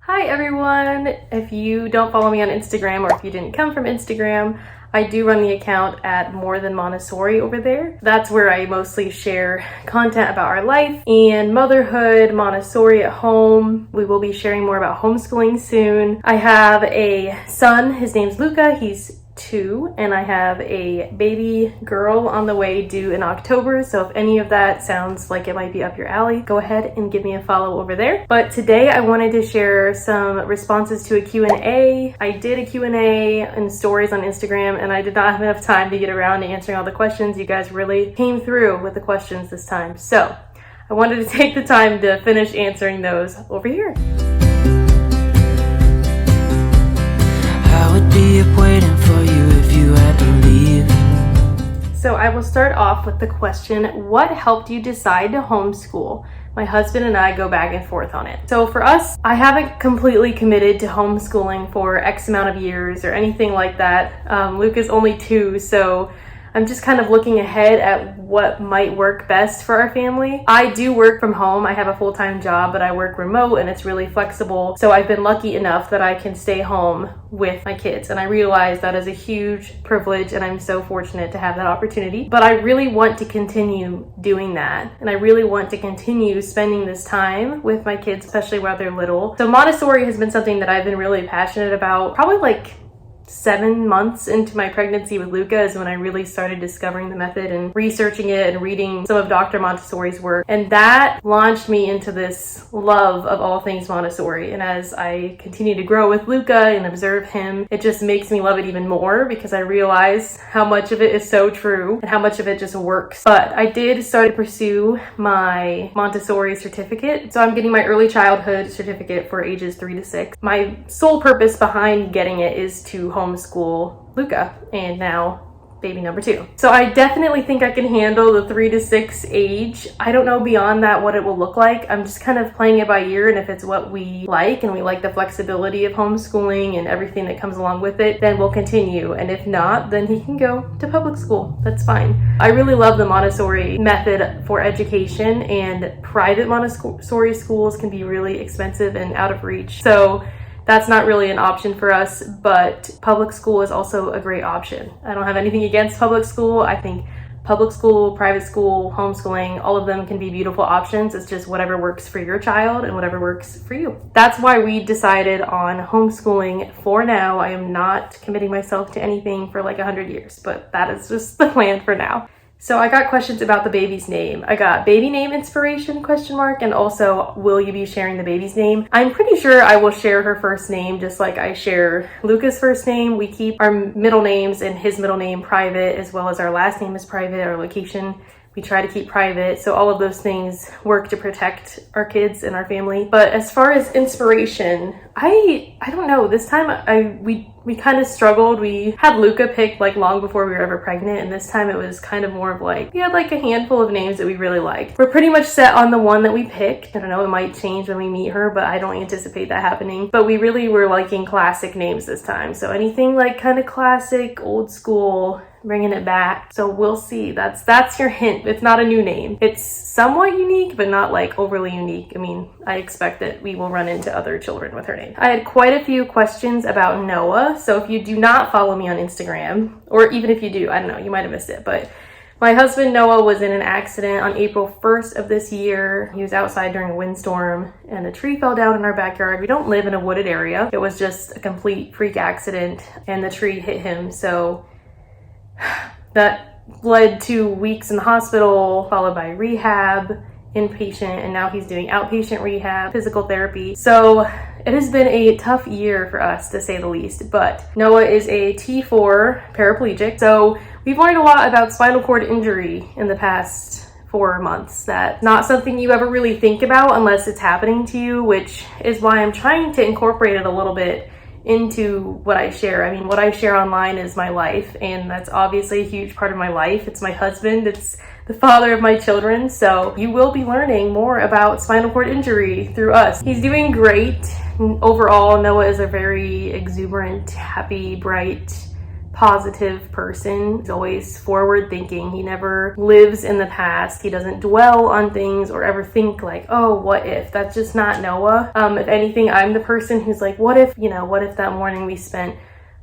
Hi everyone! If you don't follow me on Instagram or if you didn't come from Instagram, I do run the account at More Than Montessori over there. That's where I mostly share content about our life and motherhood, Montessori at home. We will be sharing more about homeschooling soon. I have a son, his name's Luca, he's 2, and I have a baby girl on the way due in October, so if any of that sounds like it might be up your alley, go ahead and give me a follow over there. But today I wanted to share some responses to a Q&A. I did a Q&A and stories on Instagram, and I did not have enough time to get around to answering all the questions. You guys really came through with the questions this time, so I wanted to take the time to finish answering those over here. Would be up waiting for you if you had to leave. So I will start off with the question, what helped you decide to homeschool? My husband and I go back and forth on it. So for us, I haven't completely committed to homeschooling for X amount of years or anything like that. Luca's only 2, so I'm just kind of looking ahead at what might work best for our family. I do work from home. I have a full-time job, but I work remote and it's really flexible. So I've been lucky enough that I can stay home with my kids. And I realize that is a huge privilege and I'm so fortunate to have that opportunity. But I really want to continue doing that. And I really want to continue spending this time with my kids, especially while they're little. So Montessori has been something that I've been really passionate about, probably like 7 months into my pregnancy with Luca is when I really started discovering the method and researching it and reading some of Dr. Montessori's work. And that launched me into this love of all things Montessori. And as I continue to grow with Luca and observe him, it just makes me love it even more because I realize how much of it is so true and how much of it just works. But I did start to pursue my Montessori certificate. So I'm getting my early childhood certificate for ages 3 to 6. My sole purpose behind getting it is to homeschool Luca and now baby number 2. So I definitely think I can handle the 3 to 6 age. I don't know beyond that what it will look like. I'm just kind of playing it by ear, and if it's what we like and we like the flexibility of homeschooling and everything that comes along with it, then we'll continue. And if not, then he can go to public school. That's fine. I really love the Montessori method for education, and private Montessori schools can be really expensive and out of reach. So that's not really an option for us, but public school is also a great option. I don't have anything against public school. I think public school, private school, homeschooling, all of them can be beautiful options. It's just whatever works for your child and whatever works for you. That's why we decided on homeschooling for now. I am not committing myself to anything for like 100 years, but that is just the plan for now. So I got questions about the baby's name. I got baby name inspiration ? And also, will you be sharing the baby's name? I'm pretty sure I will share her first name just like I share Luca's first name. We keep our middle names and his middle name private, as well as our last name is private, our location we try to keep private. So all of those things work to protect our kids and our family. But as far as inspiration, I don't know. This time we kind of struggled. We had Luca picked like long before we were ever pregnant, and this time it was kind of more of like, we had like a handful of names that we really liked. We're pretty much set on the one that we picked. I don't know, it might change when we meet her, but I don't anticipate that happening. But we really were liking classic names this time. So anything like kind of classic, old school, bringing it back. So we'll see. That's your hint. It's not a new name. It's somewhat unique, but not like overly unique. I mean, I expect that we will run into other children with her name. I had quite a few questions about Noah. So if you do not follow me on Instagram, or even if you do, I don't know, you might have missed it, but my husband Noah was in an accident on April 1st of this year. He was outside during a windstorm and a tree fell down in our backyard. We don't live in a wooded area. It was just a complete freak accident and the tree hit him. So that led to weeks in the hospital, followed by rehab, inpatient, and now he's doing outpatient rehab, physical therapy. So it has been a tough year for us, to say the least. But Noah is a T4 paraplegic. So we've learned a lot about spinal cord injury in the past 4 months. That's not something you ever really think about unless it's happening to you, which is why I'm trying to incorporate it a little bit into what I share. I mean, what I share online is my life, and that's obviously a huge part of my life. It's my husband, it's the father of my children, so you will be learning more about spinal cord injury through us. He's doing great. Overall, Noah is a very exuberant, happy, bright, positive person. He's always forward thinking. He never lives in the past. He doesn't dwell on things or ever think like, oh, what if? That's just not Noah. If anything, I'm the person who's like, what if that morning we spent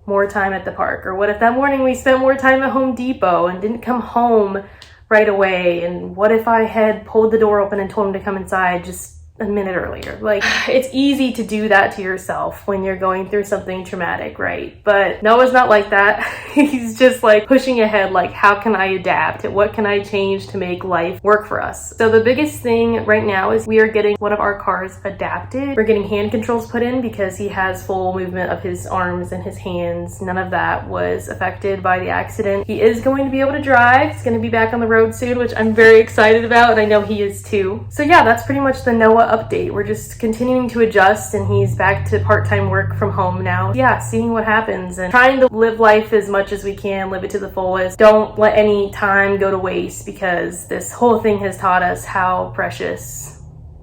more time at the park? Or what if that morning we spent more time at Home Depot and didn't come home right away? And what if I had pulled the door open and told him to come inside just a minute earlier? Like, it's easy to do that to yourself when you're going through something traumatic, right? But Noah's not like that. He's just like pushing ahead, like, how can I adapt? What can I change to make life work for us? So the biggest thing right now is we are getting one of our cars adapted. We're getting hand controls put in because he has full movement of his arms and his hands. None of that was affected by the accident. He is going to be able to drive. He's going to be back on the road soon, which I'm very excited about, and I know he is too. So yeah, that's pretty much the Noah update. We're just continuing to adjust, and he's back to part-time work from home now. Yeah, seeing what happens and trying to live life as much as we can, live it to the fullest. Don't let any time go to waste, because this whole thing has taught us how precious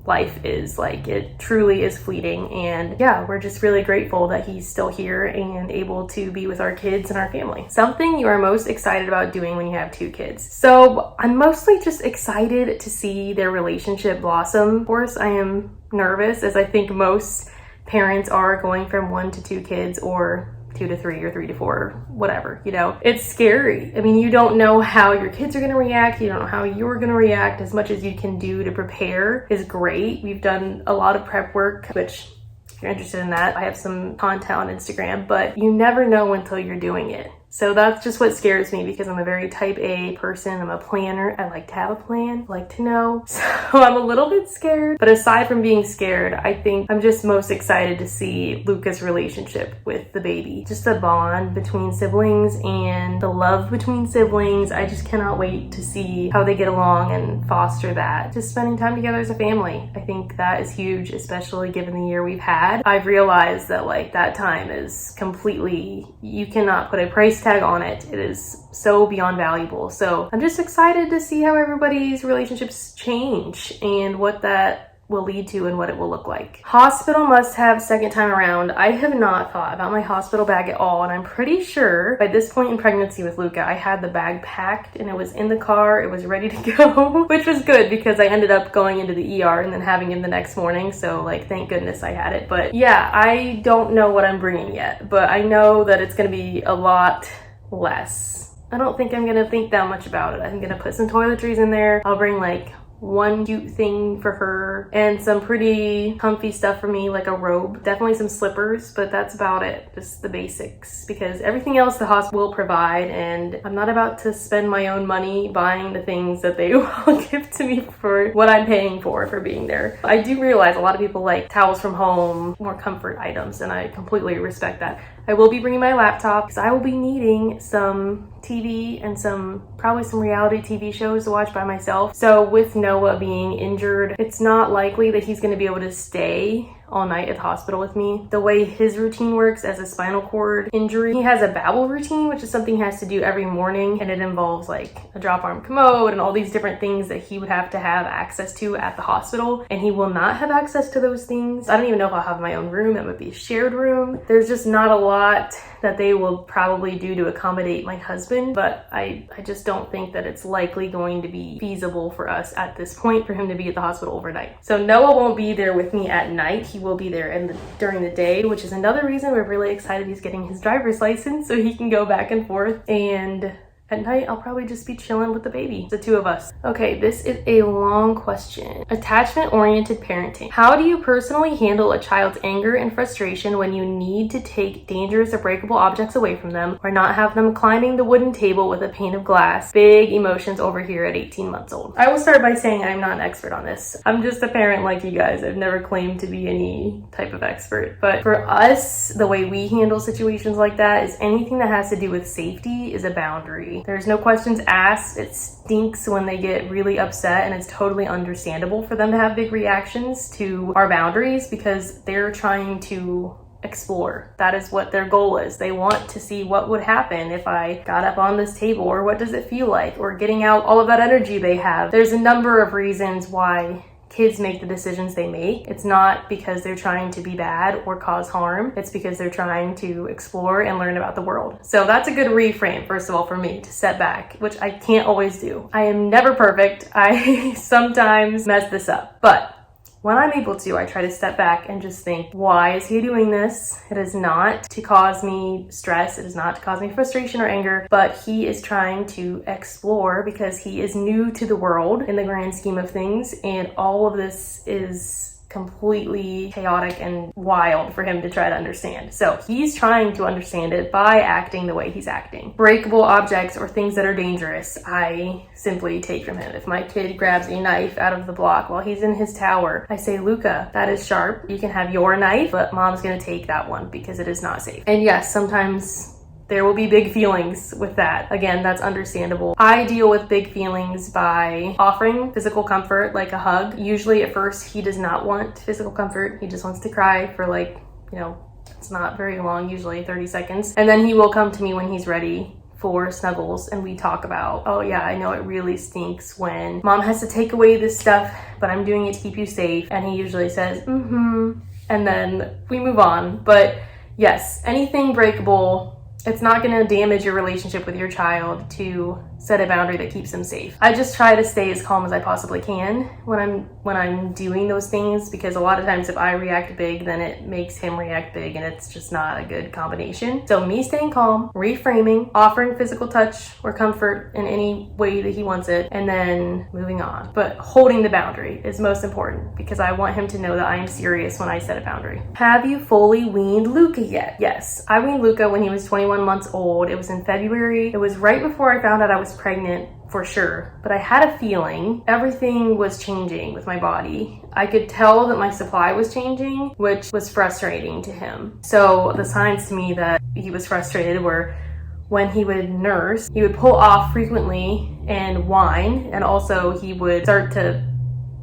life is. Like, it truly is fleeting. And yeah, we're just really grateful that he's still here and able to be with our kids and our family. Something you are most excited about doing when you have 2 kids. So I'm mostly just excited to see their relationship blossom. Of course, I am nervous, as I think most parents are, going from 1 to 2 kids, or 2 to 3 or 3 to 4, whatever, it's scary. I mean, you don't know how your kids are going to react. You don't know how you're going to react. As much as you can do to prepare is great. We've done a lot of prep work, which, if you're interested in that, I have some content on Instagram, but you never know until you're doing it. So that's just what scares me, because I'm a very type A person. I'm a planner. I like to have a plan. I like to know. So I'm a little bit scared. But aside from being scared, I think I'm just most excited to see Luca's relationship with the baby. Just the bond between siblings and the love between siblings. I just cannot wait to see how they get along and foster that. Just spending time together as a family. I think that is huge, especially given the year we've had. I've realized that that time is completely, you cannot put a price tag on it. It is so beyond valuable. So I'm just excited to see how everybody's relationships change and what that will lead to and what it will look like. Hospital must have second time around. I have not thought about my hospital bag at all, and I'm pretty sure by this point in pregnancy with Luca, I had the bag packed and it was in the car. It was ready to go, which was good because I ended up going into the ER and then having him the next morning. So thank goodness I had it. But yeah, I don't know what I'm bringing yet, but I know that it's going to be a lot less. I don't think I'm going to think that much about it. I'm going to put some toiletries in there. I'll bring one cute thing for her and some pretty comfy stuff for me, like a robe, definitely some slippers, but that's about it. Just the basics, because everything else the hospital will provide, and I'm not about to spend my own money buying the things that they will give to me for what I'm paying for being there. I do realize a lot of people like towels from home, more comfort items, and I completely respect that. I will be bringing my laptop because I will be needing some TV and probably some reality TV shows to watch by myself. So with Noah being injured, it's not likely that he's going to be able to stay all night at the hospital with me. The way his routine works as a spinal cord injury, he has a babble routine, which is something he has to do every morning, and it involves a drop arm commode and all these different things that he would have to have access to at the hospital, and he will not have access to those things. I don't even know if I'll have my own room. It would be a shared room. There's just not a lot that they will probably do to accommodate my husband, but I just don't think that it's likely going to be feasible for us at this point for him to be at the hospital overnight. So Noah won't be there with me at night. He will be there during the day, which is another reason we're really excited he's getting his driver's license so he can go back and forth. And at night, I'll probably just be chilling with the baby, the 2 of us. Okay, this is a long question. Attachment-oriented parenting. How do you personally handle a child's anger and frustration when you need to take dangerous or breakable objects away from them, or not have them climbing the wooden table with a pane of glass? Big emotions over here at 18 months old. I will start by saying I'm not an expert on this. I'm just a parent like you guys. I've never claimed to be any type of expert. But for us, the way we handle situations like that is anything that has to do with safety is a boundary. There's no questions asked. It stinks when they get really upset, and it's totally understandable for them to have big reactions to our boundaries because they're trying to explore. That is what their goal is. They want to see what would happen if I got up on this table, or what does it feel like, or getting out all of that energy they have. There's a number of reasons why kids make the decisions they make. It's not because they're trying to be bad or cause harm. It's because they're trying to explore and learn about the world. So that's a good reframe, first of all, for me to step back, which I can't always do. I am never perfect. I sometimes mess this up, but when I'm able to, I try to step back and just think, why is he doing this? It is not to cause me stress. It is not to cause me frustration or anger, but he is trying to explore because he is new to the world in the grand scheme of things. And all of this is completely chaotic and wild for him to try to understand. So he's trying to understand it by acting the way he's acting. Breakable objects or things that are dangerous, I simply take from him. If my kid grabs a knife out of the block while he's in his tower, I say, Luca, that is sharp. You can have your knife, but mom's gonna take that one because it is not safe. And yes, sometimes there will be big feelings with that. Again, that's understandable. I deal with big feelings by offering physical comfort, like a hug. Usually at first, he does not want physical comfort. He just wants to cry for it's not very long, usually 30 seconds. And then he will come to me when he's ready for snuggles, and we talk about, oh yeah, I know it really stinks when mom has to take away this stuff, but I'm doing it to keep you safe. And he usually says, and then we move on. But yes, anything breakable, it's not going to damage your relationship with your child to set a boundary that keeps them safe. I just try to stay as calm as I possibly can when I'm doing those things, because a lot of times if I react big, then it makes him react big, and it's just not a good combination. So me staying calm, reframing, offering physical touch or comfort in any way that he wants it, and then moving on. But holding the boundary is most important because I want him to know that I am serious when I set a boundary. Have you fully weaned Luca yet? Yes, I weaned Luca when he was 21 months old. It was in February. It was right before I found out I was pregnant for sure, but I had a feeling everything was changing with my body. I could tell that my supply was changing, which was frustrating to him. So the signs to me that he was frustrated were when he would nurse, he would pull off frequently and whine, and also he would start to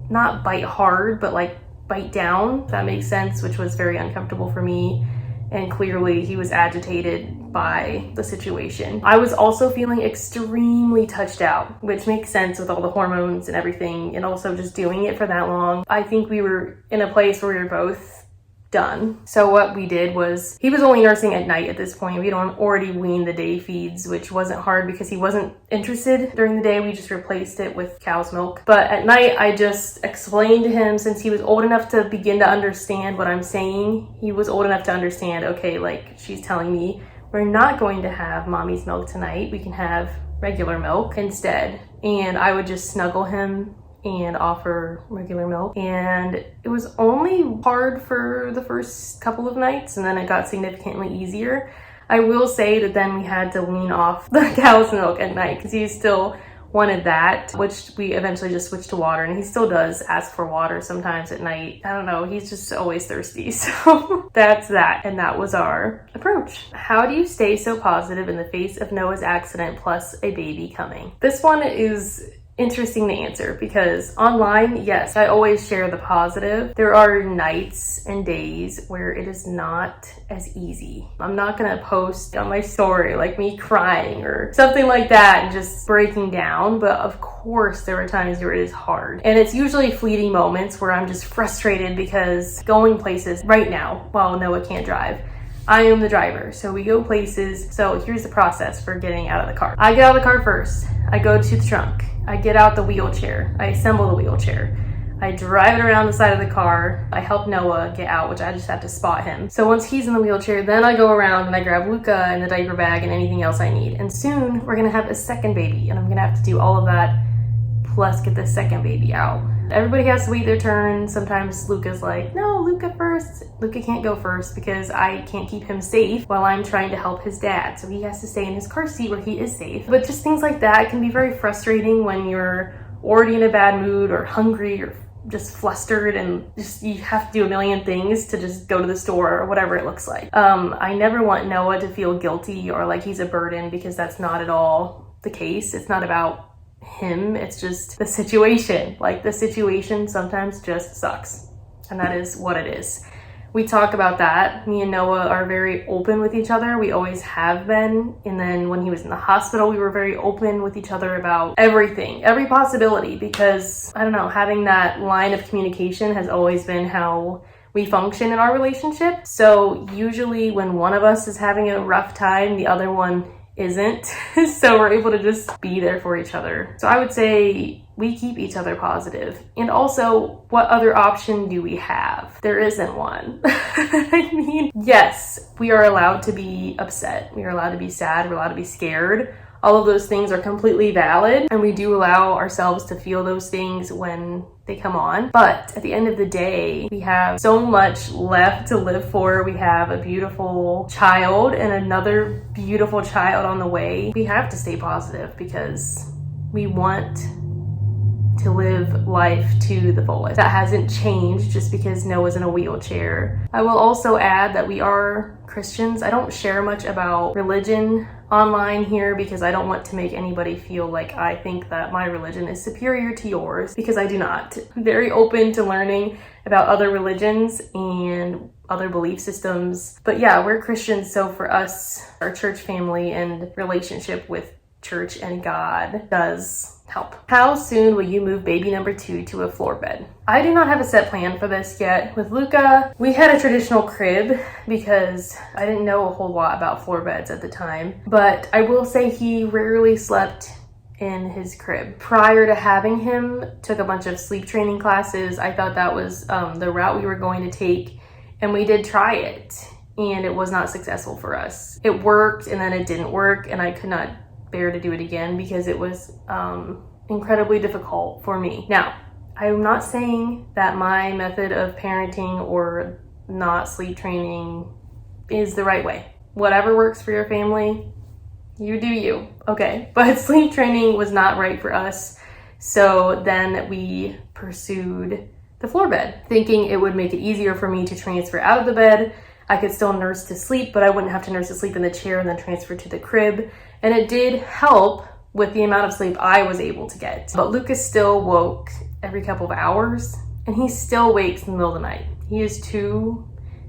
not bite hard, but like bite down, if that makes sense, which was very uncomfortable for me. And clearly he was agitated by the situation. I was also feeling extremely touched out, which makes sense with all the hormones and everything, and also just doing it for that long. I think we were in a place where we were both done. So what we did was, he was only nursing at night at this point. We had already weaned the day feeds, which wasn't hard because he wasn't interested during the day. We just replaced it with cow's milk. But at night, I just explained to him, since he was old enough to begin to understand what I'm saying, he was old enough to understand, okay, like she's telling me, we're not going to have mommy's milk tonight. We can have regular milk instead. And I would just snuggle him and offer regular milk. And it was only hard for the first couple of nights, and then it got significantly easier. I will say that then we had to wean off the cow's milk at night because he still wanted that, which we eventually just switched to water, and he still does ask for water sometimes at night. I don't know, he's just always thirsty. So that's that, and that was our approach. How do you stay so positive in the face of Noah's accident plus a baby coming? This one is interesting to answer because online, yes, I always share the positive. There are nights and days where it is not as easy. I'm not gonna post on my story like me crying or something like that and just breaking down, but of course there are times where it is hard. And it's usually fleeting moments where I'm just frustrated because going places right now while Noah can't drive, I am the driver, so we go places. So here's the process for getting out of the car. I get out of the car first. I go to the trunk. I get out the wheelchair. I assemble the wheelchair. I drive it around the side of the car. I help Noah get out, which I just have to spot him. So once he's in the wheelchair, then I go around and I grab Luca and the diaper bag and anything else I need. And soon we're gonna have a second baby, and I'm gonna have to do all of that plus get the second baby out. Everybody has to wait their turn. Sometimes Luca's like, no, Luca first. Luca can't go first because I can't keep him safe while I'm trying to help his dad. So he has to stay in his car seat where he is safe. But just things like that can be very frustrating when you're already in a bad mood or hungry or just flustered, and just you have to do a million things to just go to the store or whatever it looks like. I never want Noah to feel guilty or like he's a burden, because that's not at all the case. It's not about him, it's just the situation. Like, the situation sometimes just sucks, and that is what it is. We talk about that. Me and Noah are very open with each other. We always have been. And then when he was in the hospital, we were very open with each other about everything, every possibility, because I don't know, having that line of communication has always been how we function in our relationship. So usually when one of us is having a rough time, the other one isn't. So we're able to just be there for each other. So I would say we keep each other positive. And also, what other option do we have? There isn't one. I mean, yes, we are allowed to be upset. We are allowed to be sad. We're allowed to be scared. All of those things are completely valid, and we do allow ourselves to feel those things when they come on. But at the end of the day, we have so much left to live for. We have a beautiful child and another beautiful child on the way. We have to stay positive because we want to live life to the fullest. That hasn't changed just because Noah's in a wheelchair. I will also add that we are Christians. I don't share much about religion online here because I don't want to make anybody feel like I think that my religion is superior to yours, because I do not. I'm very open to learning about other religions and other belief systems. But yeah, we're Christians, so for us, our church family and relationship with church and God does help. How soon will you move baby number 2 to a floor bed? I do not have a set plan for this yet. With Luca, we had a traditional crib because I didn't know a whole lot about floor beds at the time. But I will say he rarely slept in his crib. Prior to having him, took a bunch of sleep training classes. I thought that was the route we were going to take, and we did try it, and it was not successful for us. It worked, and then it didn't work, and I could not bear to do it again because it was incredibly difficult for me. Now, I'm not saying that my method of parenting or not sleep training is the right way. Whatever works for your family, you do you, okay? But sleep training was not right for us. So then we pursued the floor bed, thinking it would make it easier for me to transfer out of the bed. I could still nurse to sleep, but I wouldn't have to nurse to sleep in the chair and then transfer to the crib. And it did help with the amount of sleep I was able to get. But Lucas still woke every couple of hours, and he still wakes in the middle of the night. He is 2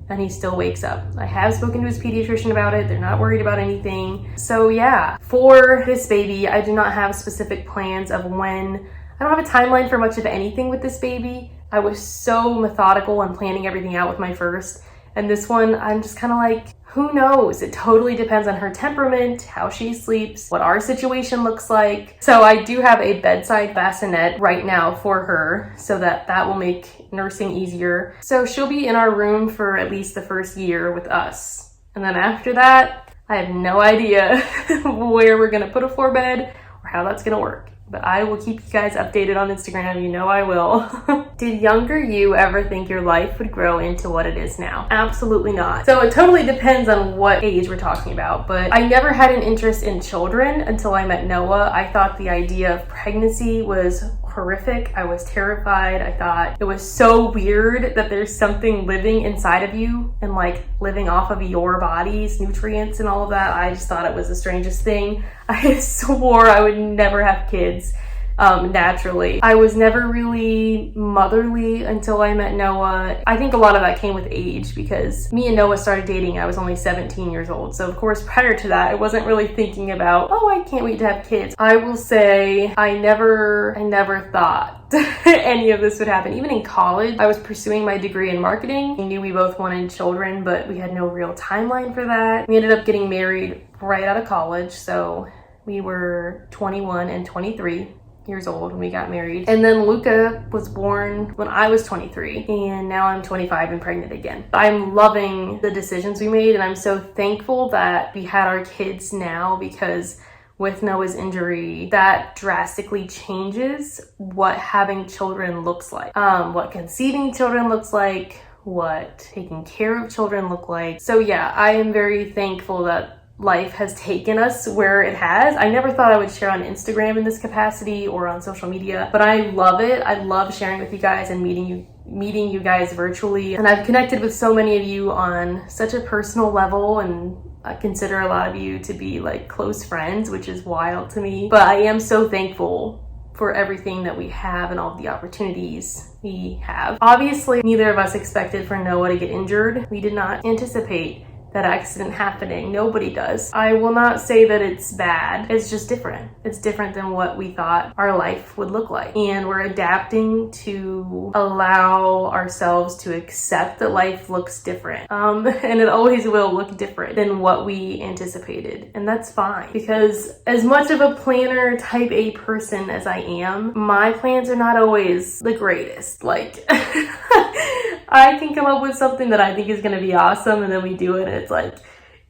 and he still wakes up. I have spoken to his pediatrician about it. They're not worried about anything. So yeah, for this baby, I do not have specific plans of when. I don't have a timeline for much of anything with this baby. I was so methodical and planning everything out with my first. And this one, I'm just kind of like, who knows? It totally depends on her temperament, how she sleeps, what our situation looks like. So I do have a bedside bassinet right now for her so that will make nursing easier. So she'll be in our room for at least the first year with us. And then after that, I have no idea where we're gonna put a floor bed or how that's gonna work. But I will keep you guys updated on Instagram. You know I will. Did younger you ever think your life would grow into what it is now? Absolutely not. So it totally depends on what age we're talking about, but I never had an interest in children until I met Noah. I thought the idea of pregnancy was horrific. I was terrified. I thought it was so weird that there's something living inside of you and like living off of your body's nutrients and all of that. I just thought it was the strangest thing. I swore I would never have kids naturally. I was never really motherly until I met Noah. I think a lot of that came with age because me and Noah started dating. I was only 17 years old. So of course, prior to that, I wasn't really thinking about, oh, I can't wait to have kids. I will say I never thought any of this would happen. Even in college, I was pursuing my degree in marketing. We knew we both wanted children, but we had no real timeline for that. We ended up getting married right out of college. So we were 21 and 23 years old when we got married. And then Luca was born when I was 23, and now I'm 25 and pregnant again. I'm loving the decisions we made, and I'm so thankful that we had our kids now, because with Noah's injury, that drastically changes what having children looks like, what conceiving children looks like, what taking care of children look like. So yeah, I am very thankful that life has taken us where it has. I never thought I would share on Instagram in this capacity or on social media, but I love it. I love sharing with you guys and meeting you guys virtually. And I've connected with so many of you on such a personal level, and I consider a lot of you to be like close friends, which is wild to me. But I am so thankful for everything that we have and all the opportunities we have. Obviously, neither of us expected for Noah to get injured. We did not anticipate that accident happening. Nobody does. I will not say that it's bad. It's just different. It's different than what we thought our life would look like. And we're adapting to allow ourselves to accept that life looks different. And it always will look different than what we anticipated. And that's fine. Because as much of a planner type A person as I am, my plans are not always the greatest. Like, I can come up with something that I think is going to be awesome, and then we do it and it's like,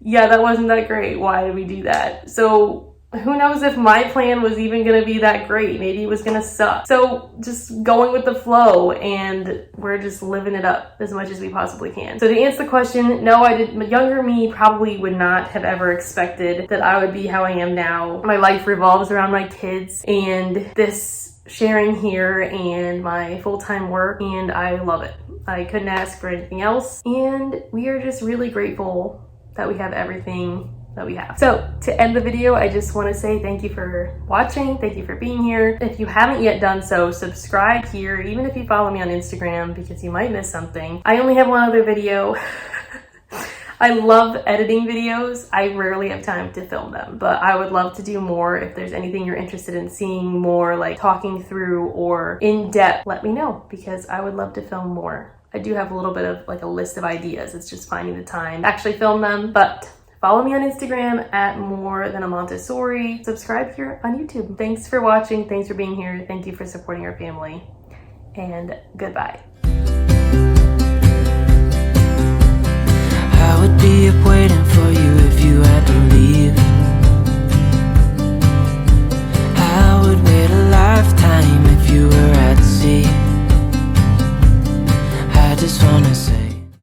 yeah, that wasn't that great. Why did we do that? So who knows if my plan was even going to be that great? Maybe it was going to suck. So just going with the flow, and we're just living it up as much as we possibly can. So to answer the question, no, I didn't. Younger me probably would not have ever expected that I would be how I am now. My life revolves around my kids and this sharing here and my full-time work, and I love it. I couldn't ask for anything else, and we are just really grateful that we have everything that we have. So to end the video, I just want to say thank you for watching. Thank you for being here. If you haven't yet done so, subscribe here, even if you follow me on Instagram, because you might miss something. I only have one other video. I love editing videos. I rarely have time to film them, but I would love to do more. If there's anything you're interested in seeing more, like talking through or in depth, let me know, because I would love to film more. I do have a little bit of like a list of ideas. It's just finding the time to actually film them. But follow me on Instagram at More Than a Montessori. Subscribe here on YouTube. Thanks for watching. Thanks for being here. Thank you for supporting our family. And goodbye.